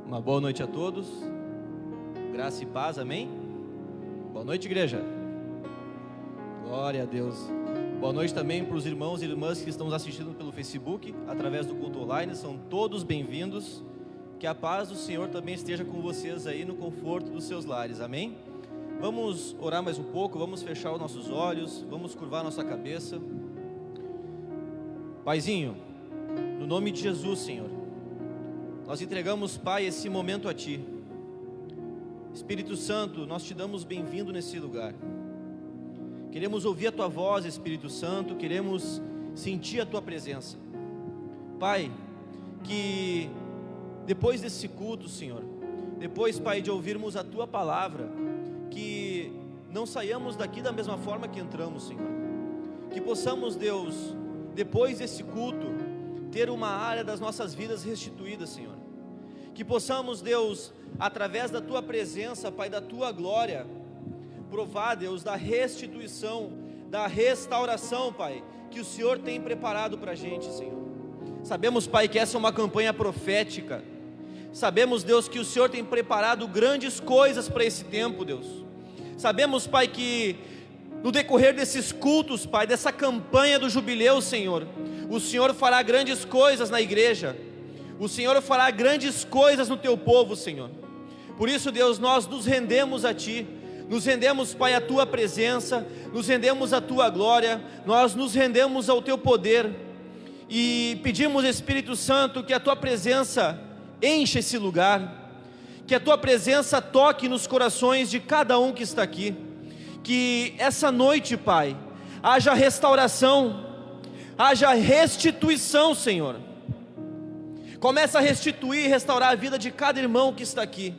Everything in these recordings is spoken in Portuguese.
Uma boa noite a todos, graça e paz, amém? Boa noite, igreja. Glória a Deus. Boa noite também para os irmãos e irmãs que estão nos assistindo pelo Facebook, através do culto online, são todos bem-vindos. Que a paz do Senhor também esteja com vocês aí no conforto dos seus lares, amém? Vamos orar mais um pouco, vamos fechar os nossos olhos, vamos curvar a nossa cabeça. Paizinho, no nome de Jesus, Senhor, nós entregamos, Pai, esse momento a Ti. Espírito Santo, nós Te damos bem-vindo nesse lugar. Queremos ouvir a Tua voz, Espírito Santo, queremos sentir a Tua presença. Pai, que depois desse culto, Senhor, depois, Pai, de ouvirmos a Tua palavra, que não saiamos daqui da mesma forma que entramos, Senhor. Que possamos, Deus, depois desse culto, ter uma área das nossas vidas restituída, Senhor. Que possamos, Deus, através da Tua presença, Pai, da Tua glória, provar, Deus, da restituição, da restauração, Pai, que o Senhor tem preparado para a gente, Senhor. Sabemos, Pai, que essa é uma campanha profética. Sabemos, Deus, que o Senhor tem preparado grandes coisas para esse tempo, Deus. Sabemos, Pai, que no decorrer desses cultos, Pai, dessa campanha do jubileu, Senhor, o Senhor fará grandes coisas na igreja. O Senhor fará grandes coisas no Teu povo, Senhor. Por isso, Deus, nós nos rendemos a Ti. Nos rendemos, Pai, à Tua presença. Nos rendemos à Tua glória. Nós nos rendemos ao Teu poder. E pedimos, Espírito Santo, que a Tua presença encha esse lugar. Que a Tua presença toque nos corações de cada um que está aqui. Que essa noite, Pai, haja restauração, haja restituição, Senhor. Começa a restituir e restaurar a vida de cada irmão que está aqui.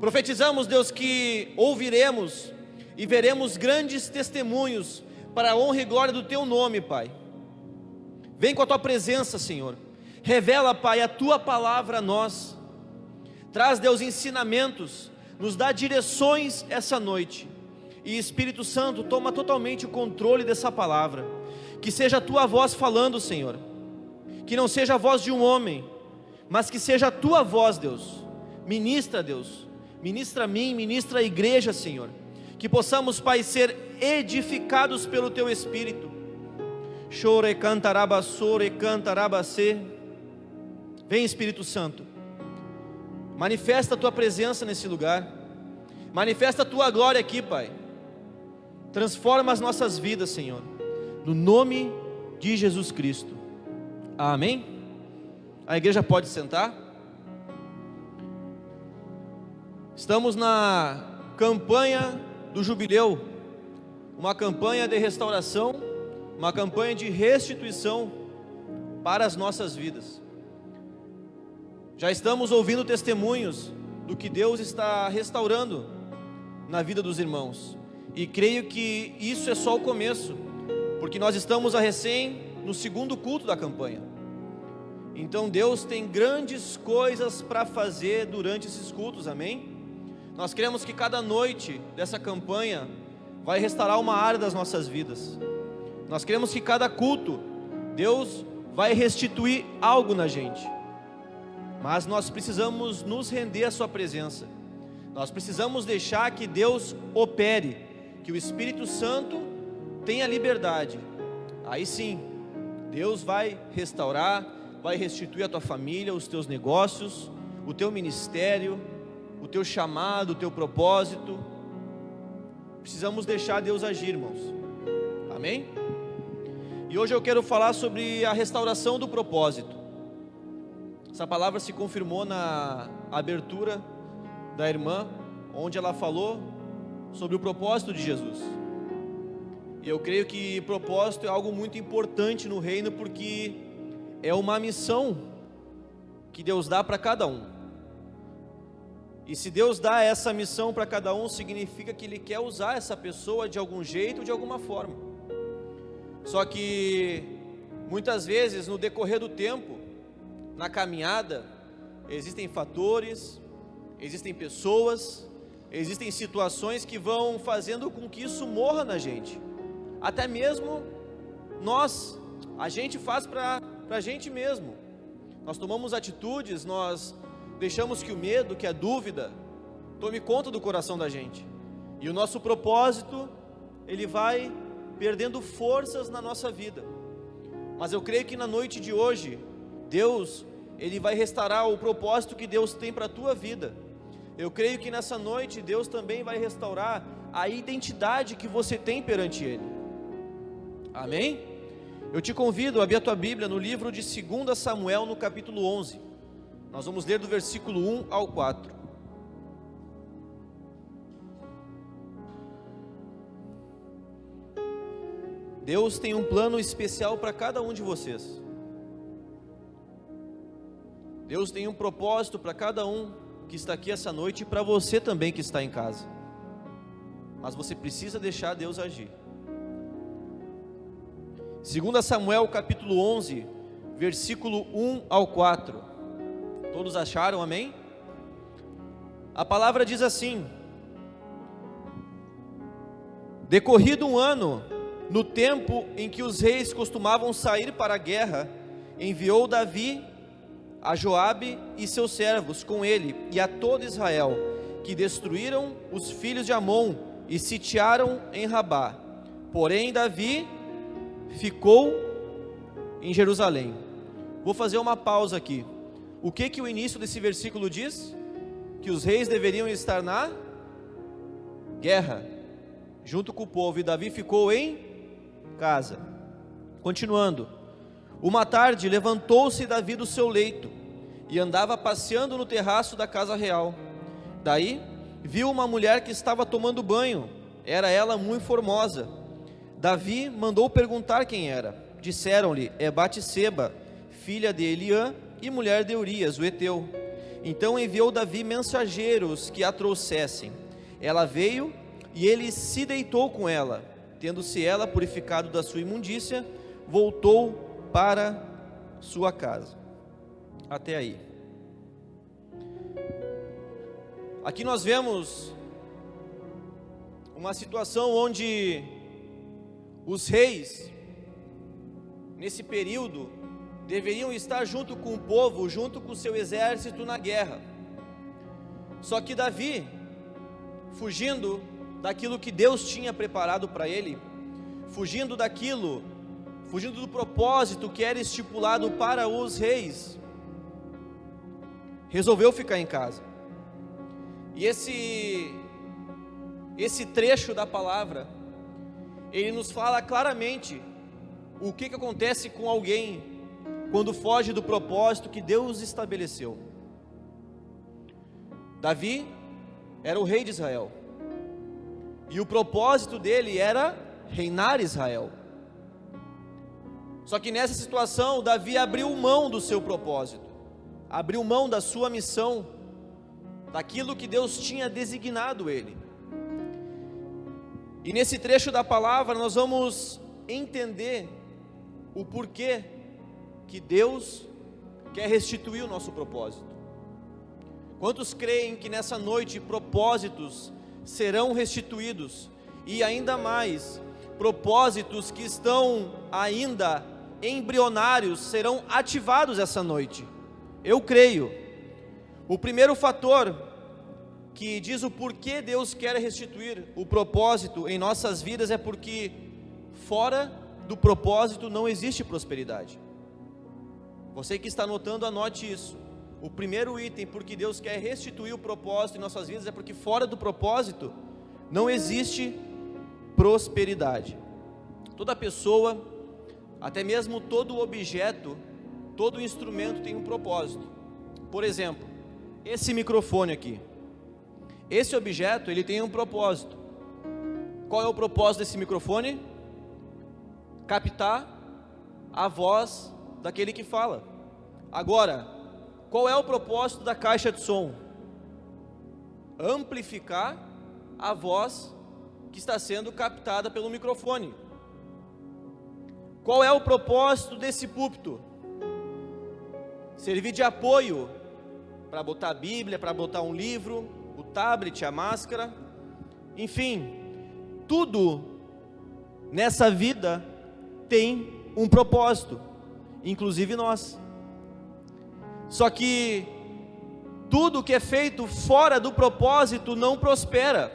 Profetizamos, Deus, que ouviremos e veremos grandes testemunhos para a honra e glória do Teu nome, Pai. Vem com a Tua presença, Senhor. Revela, Pai, a Tua palavra a nós. Traz, Deus, ensinamentos, nos dá direções essa noite. E Espírito Santo, toma totalmente o controle dessa palavra. Que seja a Tua voz falando, Senhor. Que não seja a voz de um homem, mas que seja a Tua voz, Deus. Ministra, Deus. Ministra a mim, ministra a igreja, Senhor. Que possamos, Pai, ser edificados pelo Teu Espírito. Chore cantarabassore cantarabacê. Vem, Espírito Santo. Manifesta a Tua presença nesse lugar. Manifesta a Tua glória aqui, Pai. Transforma as nossas vidas, Senhor. No nome de Jesus Cristo. Amém? A igreja pode sentar. Estamos na campanha do jubileu. Uma campanha de restauração. Uma campanha de restituição para as nossas vidas. Já estamos ouvindo testemunhos do que Deus está restaurando na vida dos irmãos. E creio que isso é só o começo, porque nós estamos no segundo culto da campanha. Então Deus tem grandes coisas para fazer durante esses cultos, amém? Nós queremos que cada noite dessa campanha vai restaurar uma área das nossas vidas. Nós queremos que cada culto, Deus vai restituir algo na gente. Mas nós precisamos nos render à Sua presença. Nós precisamos deixar que Deus opere, que o Espírito Santo tenha liberdade. Aí sim, Deus vai restaurar, vai restituir a tua família, os teus negócios, o teu ministério, o teu chamado, o teu propósito. Precisamos deixar Deus agir, irmãos. Amém? E hoje eu quero falar sobre a restauração do propósito. Essa palavra se confirmou na abertura da irmã, onde ela falou sobre o propósito de Jesus. E eu creio que propósito é algo muito importante no reino, porque é uma missão que Deus dá para cada um. E se Deus dá essa missão para cada um, significa que Ele quer usar essa pessoa de algum jeito ou de alguma forma. Só que muitas vezes no decorrer do tempo, na caminhada, existem fatores, existem pessoas, existem situações que vão fazendo com que isso morra na gente. Até mesmo a gente faz para a gente mesmo. Nós tomamos atitudes, nós deixamos que o medo, que a dúvida tome conta do coração da gente. E o nosso propósito, ele vai perdendo forças na nossa vida. Mas eu creio que na noite de hoje, Deus, ele vai restaurar o propósito que Deus tem para a tua vida. Eu creio que nessa noite, Deus também vai restaurar a identidade que você tem perante Ele. Amém? Eu te convido a abrir a tua Bíblia no livro de 2 Samuel, no capítulo 11. Nós vamos ler do versículo 1 ao 4. Deus tem um plano especial para cada um de vocês. Deus tem um propósito para cada um que está aqui essa noite e para você também que está em casa. Mas você precisa deixar Deus agir. 2 Samuel capítulo 11, versículo 1 ao 4. Todos acharam, amém? A palavra diz assim: decorrido um ano, no tempo em que os reis costumavam sair para a guerra, enviou Davi a Joabe e seus servos com ele e a todo Israel, que destruíram os filhos de Amon e sitiaram em Rabá. Porém Davi ficou em Jerusalém. Vou fazer uma pausa aqui. O que o início desse versículo diz? Que os reis deveriam estar na guerra, junto com o povo, e Davi ficou em casa. Continuando: uma tarde levantou-se Davi do seu leito e andava passeando no terraço da casa real. Daí viu uma mulher que estava tomando banho. Era ela muito formosa. Davi mandou perguntar quem era. Disseram-lhe: é Batseba, filha de Eliã e mulher de Urias, o heteu. Então enviou Davi mensageiros que a trouxessem. Ela veio e ele se deitou com ela. Tendo-se ela purificado da sua imundícia, voltou para sua casa. Até aí. Aqui nós vemos uma situação onde os reis, nesse período, deveriam estar junto com o povo, junto com o seu exército na guerra. Só que Davi, fugindo daquilo que Deus tinha preparado para ele, fugindo do propósito que era estipulado para os reis, resolveu ficar em casa. E esse trecho da palavra, ele nos fala claramente o que acontece com alguém quando foge do propósito que Deus estabeleceu. Davi era o rei de Israel, e o propósito dele era reinar Israel. Só que nessa situação, Davi abriu mão do seu propósito, abriu mão da sua missão, daquilo que Deus tinha designado ele. E nesse trecho da palavra nós vamos entender o porquê que Deus quer restituir o nosso propósito. Quantos creem que nessa noite propósitos serão restituídos, e ainda mais, propósitos que estão ainda embrionários serão ativados essa noite? Eu creio. O primeiro fator que diz o porquê Deus quer restituir o propósito em nossas vidas é porque fora do propósito não existe prosperidade. Você que está anotando, anote isso. O primeiro item, porque Deus quer restituir o propósito em nossas vidas, é porque fora do propósito não existe prosperidade. Toda pessoa, até mesmo todo objeto, todo instrumento tem um propósito. Por exemplo, esse microfone aqui, esse objeto, ele tem um propósito. Qual é o propósito desse microfone? Captar a voz daquele que fala. Agora, qual é o propósito da caixa de som? Amplificar a voz que está sendo captada pelo microfone. Qual é o propósito desse púlpito? Servir de apoio para botar a Bíblia, para botar um livro, o tablet, a máscara, enfim, tudo nessa vida tem um propósito, inclusive nós. Só que tudo que é feito fora do propósito não prospera.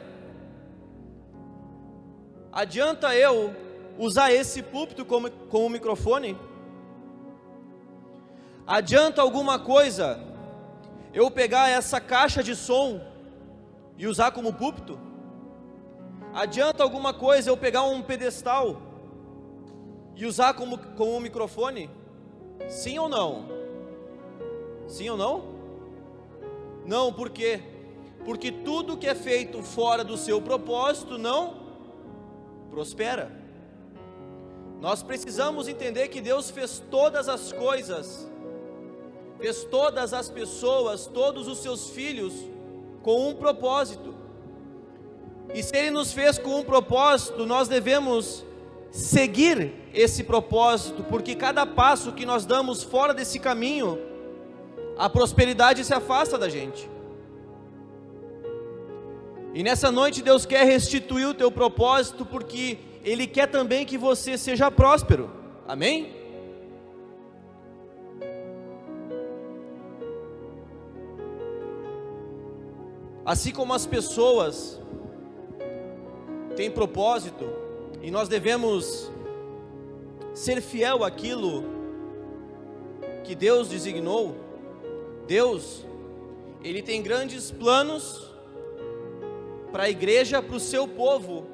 Adianta eu usar esse púlpito como microfone? Adianta alguma coisa eu pegar essa caixa de som e usar como púlpito? Adianta alguma coisa eu pegar um pedestal e usar como um microfone? Sim ou não? Sim ou não? Não, por quê? Porque tudo que é feito fora do seu propósito não prospera. Nós precisamos entender que Deus fez todas as coisas, fez todas as pessoas, todos os seus filhos com um propósito. E se Ele nos fez com um propósito, nós devemos seguir esse propósito, porque cada passo que nós damos fora desse caminho, a prosperidade se afasta da gente. E nessa noite Deus quer restituir o teu propósito, porque Ele quer também que você seja próspero. Amém? Assim como as pessoas têm propósito, e nós devemos ser fiel àquilo que Deus designou. Deus, Ele tem grandes planos para a igreja, para o seu povo,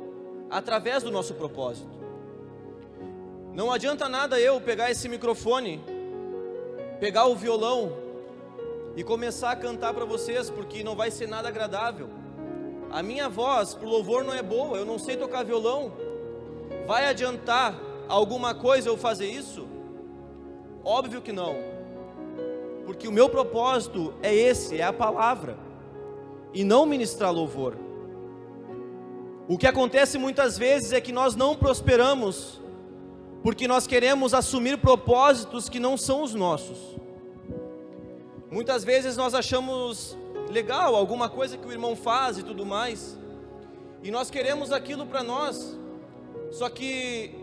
através do nosso propósito. Não adianta nada eu pegar esse microfone, pegar o violão e começar a cantar para vocês, porque não vai ser nada agradável. A minha voz para o louvor não é boa, eu não sei tocar violão. Vai adiantar alguma coisa eu fazer isso? Óbvio que não, porque o meu propósito é esse, é a palavra, e não ministrar louvor. O que acontece muitas vezes é que nós não prosperamos, porque nós queremos assumir propósitos que não são os nossos. Muitas vezes nós achamos legal alguma coisa que o irmão faz e tudo mais, e nós queremos aquilo para nós, só que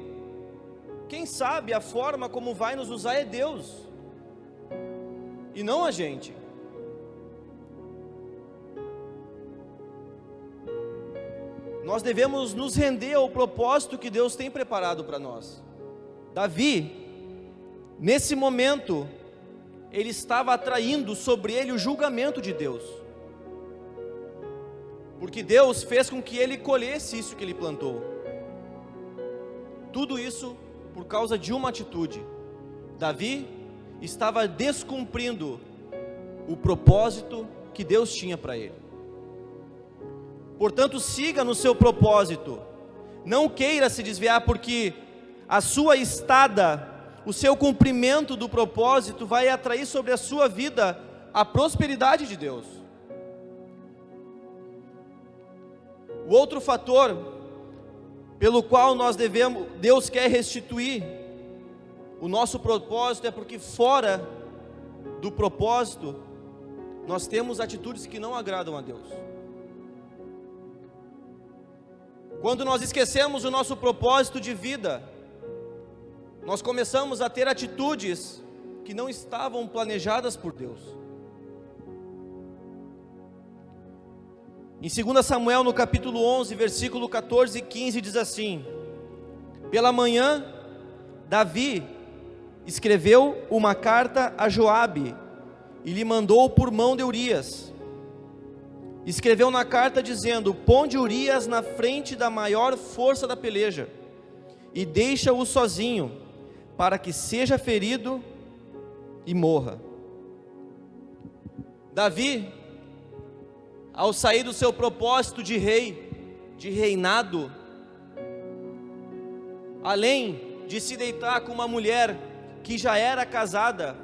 quem sabe a forma como vai nos usar é Deus, e não a gente. Nós devemos nos render ao propósito que Deus tem preparado para nós. Davi, nesse momento, ele estava atraindo sobre ele o julgamento de Deus, porque Deus fez com que ele colhesse isso que ele plantou. Tudo isso por causa de uma atitude. Davi estava descumprindo o propósito que Deus tinha para ele. Portanto, siga no seu propósito, não queira se desviar, porque a sua estada, o seu cumprimento do propósito vai atrair sobre a sua vida a prosperidade de Deus. O outro fator pelo qual Deus quer restituir o nosso propósito é porque fora do propósito nós temos atitudes que não agradam a Deus. Quando nós esquecemos o nosso propósito de vida, nós começamos a ter atitudes que não estavam planejadas por Deus. Em 2 Samuel, no capítulo 11, versículo 14 e 15, diz assim: Pela manhã, Davi escreveu uma carta a Joabe e lhe mandou por mão de Urias. Escreveu na carta dizendo: Ponde Urias na frente da maior força da peleja e deixa-o sozinho, para que seja ferido e morra. Davi, ao sair do seu propósito de rei, de reinado, além de se deitar com uma mulher que já era casada,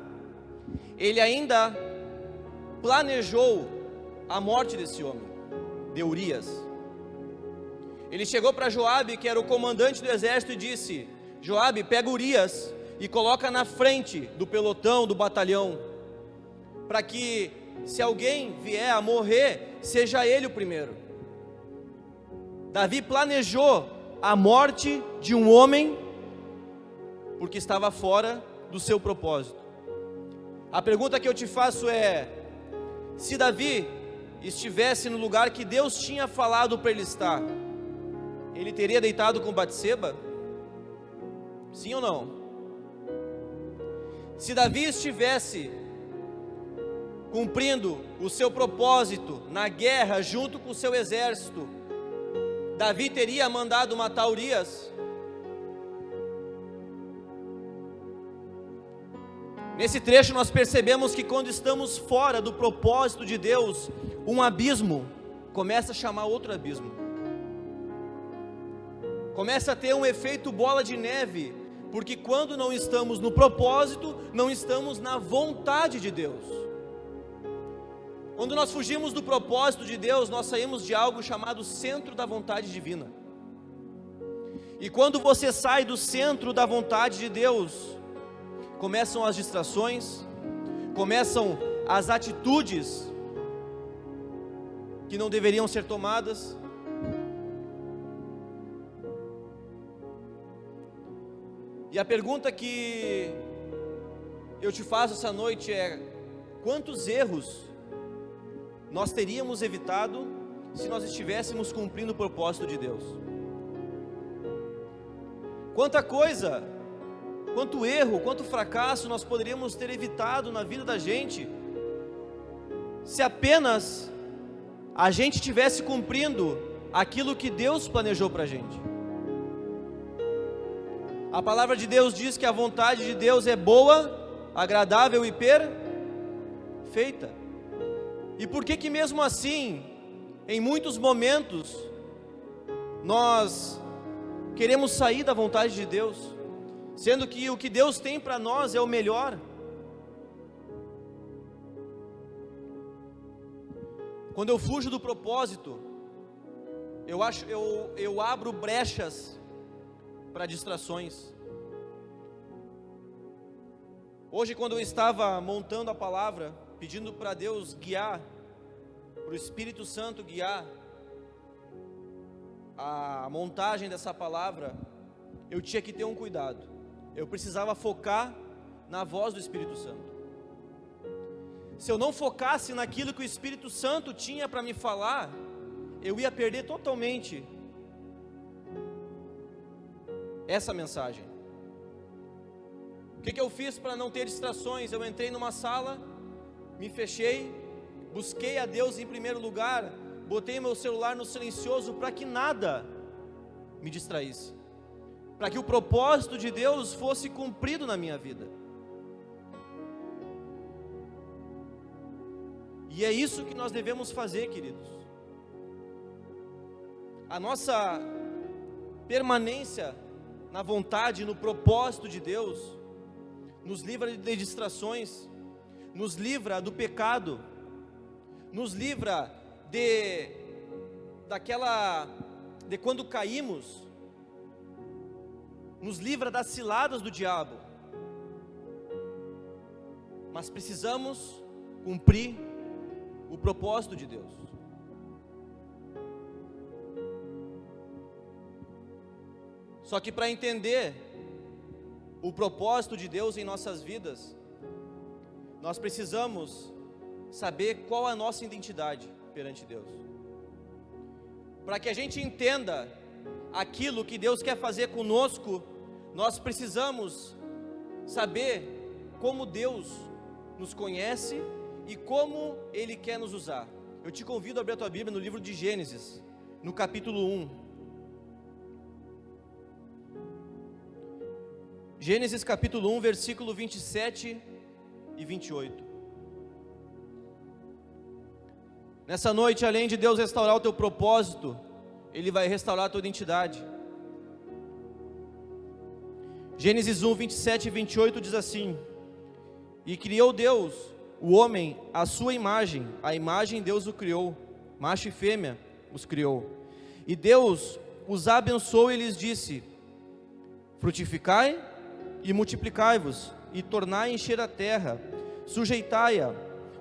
ele ainda planejou a morte desse homem, de Urias. Ele chegou para Joabe, que era o comandante do exército, e disse: Joabe, pega Urias e coloca na frente do pelotão, do batalhão, para que, se alguém vier a morrer, seja ele o primeiro. Davi planejou a morte de um homem, porque estava fora do seu propósito. A pergunta que eu te faço é: Se Davi estivesse no lugar que Deus tinha falado para ele estar, ele teria deitado com Batseba? Sim ou não? Se Davi estivesse cumprindo o seu propósito na guerra junto com o seu exército, Davi teria mandado matar Urias? Nesse trecho nós percebemos que quando estamos fora do propósito de Deus, um abismo começa a chamar outro abismo. Começa a ter um efeito bola de neve, porque quando não estamos no propósito, não estamos na vontade de Deus. Quando nós fugimos do propósito de Deus, nós saímos de algo chamado centro da vontade divina. E quando você sai do centro da vontade de Deus, começam as distrações, começam as atitudes que não deveriam ser tomadas. E a pergunta que eu te faço essa noite é: quantos erros nós teríamos evitado se nós estivéssemos cumprindo o propósito de Deus? Quanta coisa, quanto erro, quanto fracasso nós poderíamos ter evitado na vida da gente, se apenas a gente estivesse cumprindo aquilo que Deus planejou para a gente. A palavra de Deus diz que a vontade de Deus é boa, agradável e perfeita. E por que que mesmo assim, em muitos momentos, nós queremos sair da vontade de Deus, sendo que o que Deus tem para nós é o melhor? Quando eu fujo do propósito, eu abro brechas para distrações. Hoje, quando eu estava montando a palavra, pedindo para Deus guiar, para o Espírito Santo guiar a montagem dessa palavra, eu tinha que ter um cuidado. Eu precisava focar na voz do Espírito Santo. Se eu não focasse naquilo que o Espírito Santo tinha para me falar, eu ia perder totalmente essa mensagem. O que eu fiz para não ter distrações? Eu entrei numa sala, me fechei, busquei a Deus em primeiro lugar, botei meu celular no silencioso para que nada me distraísse, para que o propósito de Deus fosse cumprido na minha vida. E é isso que nós devemos fazer, queridos. A nossa permanência na vontade, no propósito de Deus, nos livra de distrações, nos livra do pecado, nos livra de quando caímos, nos livra das ciladas do diabo. Mas precisamos cumprir o propósito de Deus. Só que para entender o propósito de Deus em nossas vidas, nós precisamos saber qual é a nossa identidade perante Deus. Para que a gente entenda aquilo que Deus quer fazer conosco, nós precisamos saber como Deus nos conhece e como Ele quer nos usar. Eu te convido a abrir a tua Bíblia no livro de Gênesis, no capítulo 1. Gênesis capítulo 1, versículo 27 e 28. Nessa noite, além de Deus restaurar o teu propósito, Ele vai restaurar a tua identidade. Gênesis 1, 27 e 28 diz assim: E criou Deus o homem à sua imagem, a imagem Deus o criou, macho e fêmea os criou. E Deus os abençoou e lhes disse: Frutificai e multiplicai-vos, e tornai a encher a terra, sujeitai-a,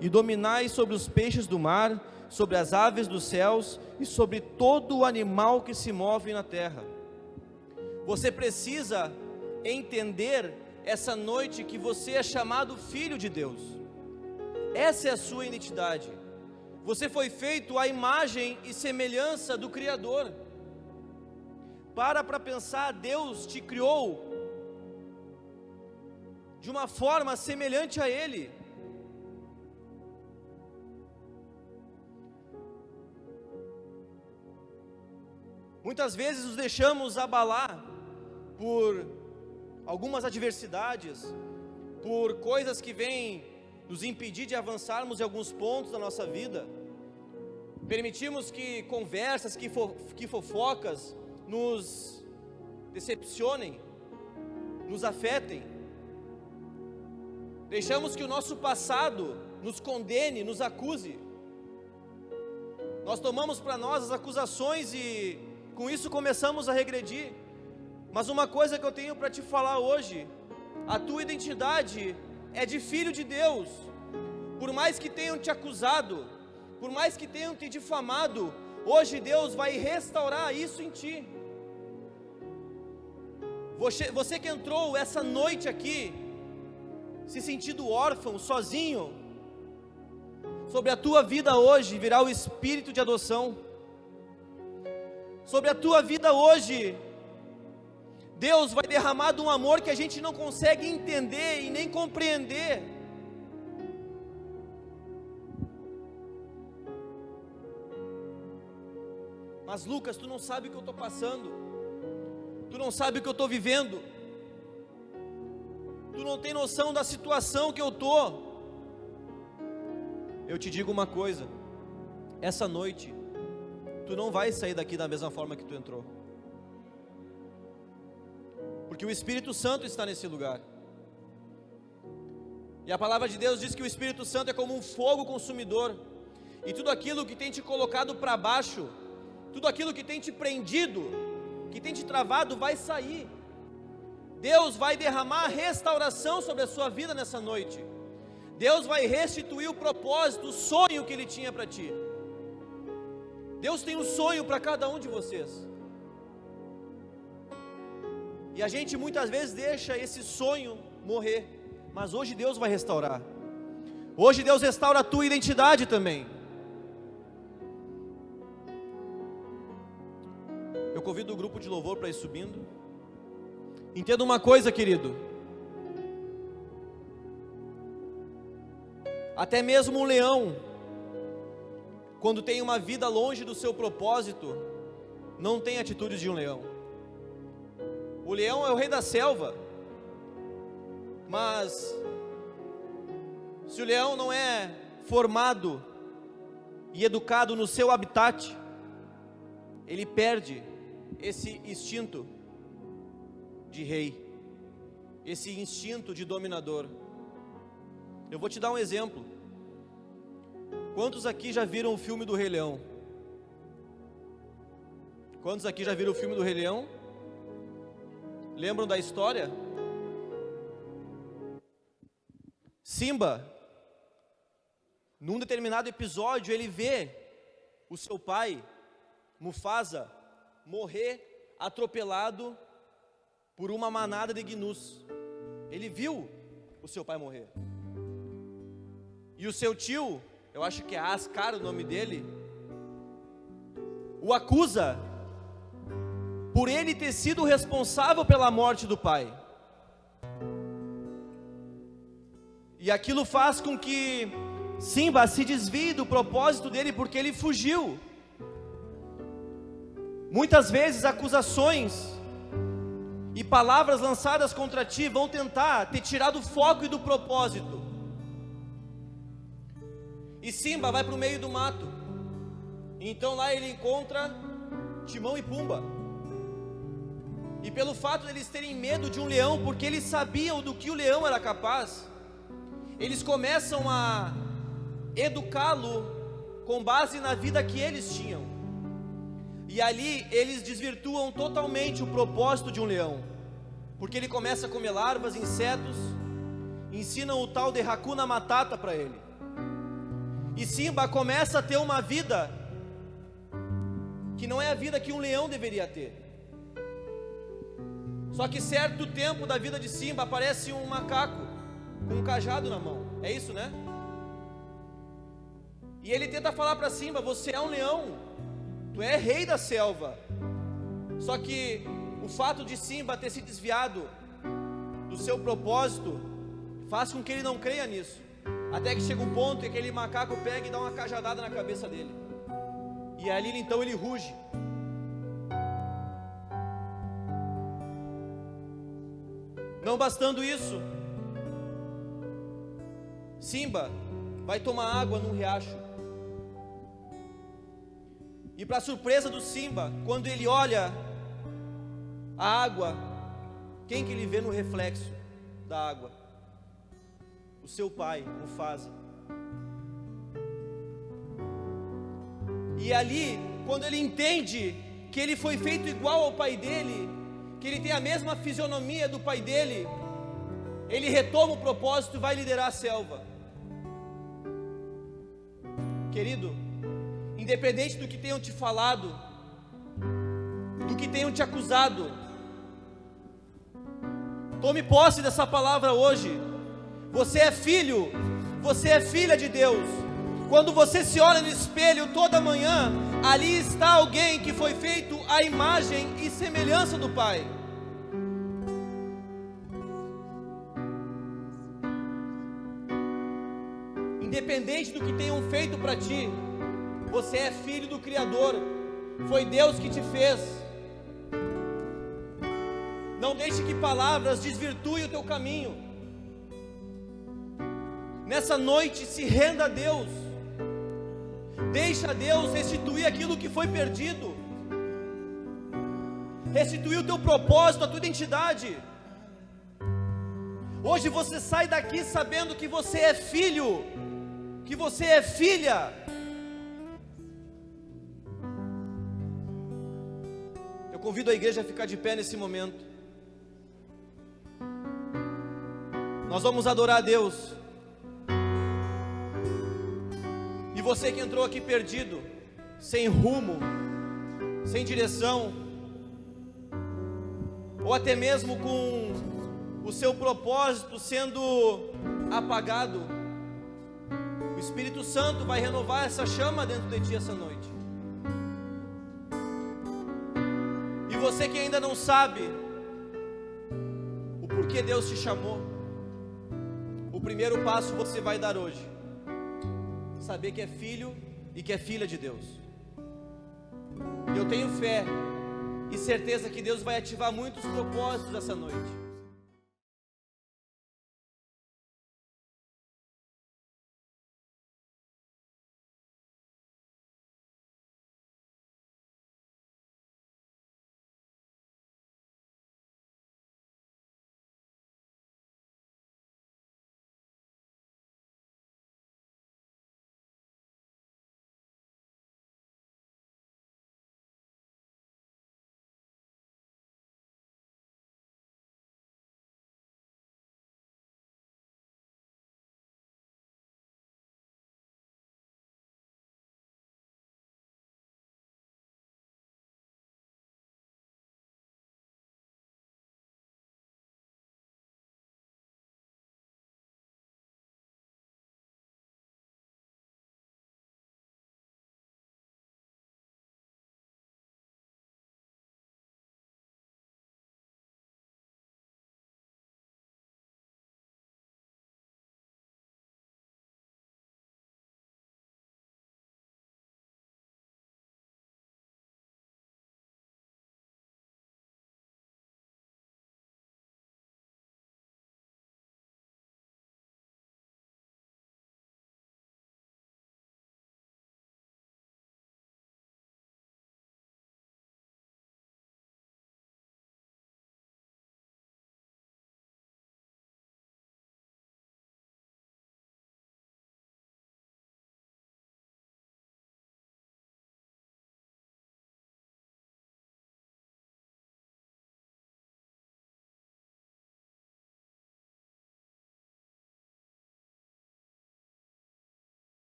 e dominai sobre os peixes do mar, sobre as aves dos céus, e sobre todo o animal que se move na terra. Você precisa entender essa noite que você é chamado filho de Deus. Essa é a sua identidade. Você foi feito à imagem e semelhança do Criador. Para pensar, Deus te criou de uma forma semelhante a Ele. Muitas vezes nos deixamos abalar por algumas adversidades, por coisas que vêm nos impedir de avançarmos em alguns pontos da nossa vida. Permitimos que conversas, que fofocas nos decepcionem, nos afetem. Deixamos que o nosso passado nos condene, nos acuse. Nós tomamos para nós as acusações e com isso começamos a regredir. Mas uma coisa que eu tenho para te falar hoje: a tua identidade é de filho de Deus. Por mais que tenham te acusado, por mais que tenham te difamado, hoje Deus vai restaurar isso em ti. Você que entrou essa noite aqui se sentindo órfão, sozinho, sobre a tua vida hoje virá o Espírito de adoção. Sobre a tua vida hoje, Deus vai derramar um amor que a gente não consegue entender e nem compreender. Mas Lucas, tu não sabe o que eu estou passando, tu não sabe o que eu estou vivendo, tu não tem noção da situação que eu estou. Eu te digo uma coisa: essa noite, tu não vai sair daqui da mesma forma que tu entrou, porque o Espírito Santo está nesse lugar. E a palavra de Deus diz que o Espírito Santo é como um fogo consumidor, e tudo aquilo que tem te colocado para baixo, tudo aquilo que tem te prendido, que tem te travado, vai sair. Deus vai derramar restauração sobre a sua vida nessa noite. Deus vai restituir o propósito, o sonho que Ele tinha para ti. Deus tem um sonho para cada um de vocês. E a gente muitas vezes deixa esse sonho morrer. Mas hoje Deus vai restaurar. Hoje Deus restaura a tua identidade também. Eu convido o grupo de louvor para ir subindo. Entenda uma coisa, querido: até mesmo um leão, quando tem uma vida longe do seu propósito, não tem atitudes de um leão. O leão é o rei da selva, mas se o leão não é formado e educado no seu habitat, ele perde esse instinto de rei, esse instinto de dominador. Eu vou te dar um exemplo. Quantos aqui já viram o filme do Rei Leão? Quantos aqui já viram o filme do Rei Leão? Lembram da história? Simba, num determinado episódio, ele vê o seu pai, Mufasa, morrer atropelado por uma manada de gnus. Ele viu o seu pai morrer. E o seu tio, eu acho que é Ascar o nome dele, o acusa por ele ter sido responsável pela morte do pai. E aquilo faz com que Simba se desvie do propósito dele, porque ele fugiu. Muitas vezes acusações e palavras lançadas contra ti vão tentar te tirar do foco e do propósito. E Simba vai para o meio do mato. Então lá ele encontra Timão e Pumba. E pelo fato de eles terem medo de um leão, porque eles sabiam do que o leão era capaz, eles começam a educá-lo com base na vida que eles tinham. E ali eles desvirtuam totalmente o propósito de um leão, porque ele começa a comer larvas, insetos, ensinam o tal de Hakuna Matata para ele. E Simba começa a ter uma vida que não é a vida que um leão deveria ter. Só que certo tempo da vida de Simba aparece um macaco com um cajado na mão. É isso, né? E ele tenta falar para Simba: você é um leão, tu é rei da selva. Só que o fato de Simba ter se desviado do seu propósito faz com que ele não creia nisso. Até que chega um ponto em que aquele macaco pega e dá uma cajadada na cabeça dele. E ali então ele ruge. Não bastando isso, Simba vai tomar água num riacho. E para surpresa do Simba, quando ele olha a água, quem que ele vê no reflexo da água? O seu pai, Mufasa. E ali, quando ele entende que ele foi feito igual ao pai dele, que ele tem a mesma fisionomia do pai dele, ele retoma o propósito e vai liderar a selva. Querido, independente do que tenham te falado, do que tenham te acusado, tome posse dessa palavra hoje. Você é filho, você é filha de Deus. Quando você se olha no espelho toda manhã, ali está alguém que foi feito à imagem e semelhança do Pai. Independente do que tenham feito para ti, você é filho do Criador. Foi Deus que te fez. Não deixe que palavras desvirtuem o teu caminho. Nessa noite, se renda a Deus. Deixa Deus restituir aquilo que foi perdido. Restituir o teu propósito, a tua identidade. Hoje você sai daqui sabendo que você é filho, que você é filha. Eu convido a igreja a ficar de pé nesse momento. Nós vamos adorar a Deus. E você que entrou aqui perdido, sem rumo, sem direção, ou até mesmo com o seu propósito sendo apagado, o Espírito Santo vai renovar essa chama dentro de ti essa noite. E você que ainda não sabe o porquê Deus te chamou, o primeiro passo você vai dar hoje. Saber que é filho e que é filha de Deus. Eu tenho fé e certeza que Deus vai ativar muitos propósitos essa noite.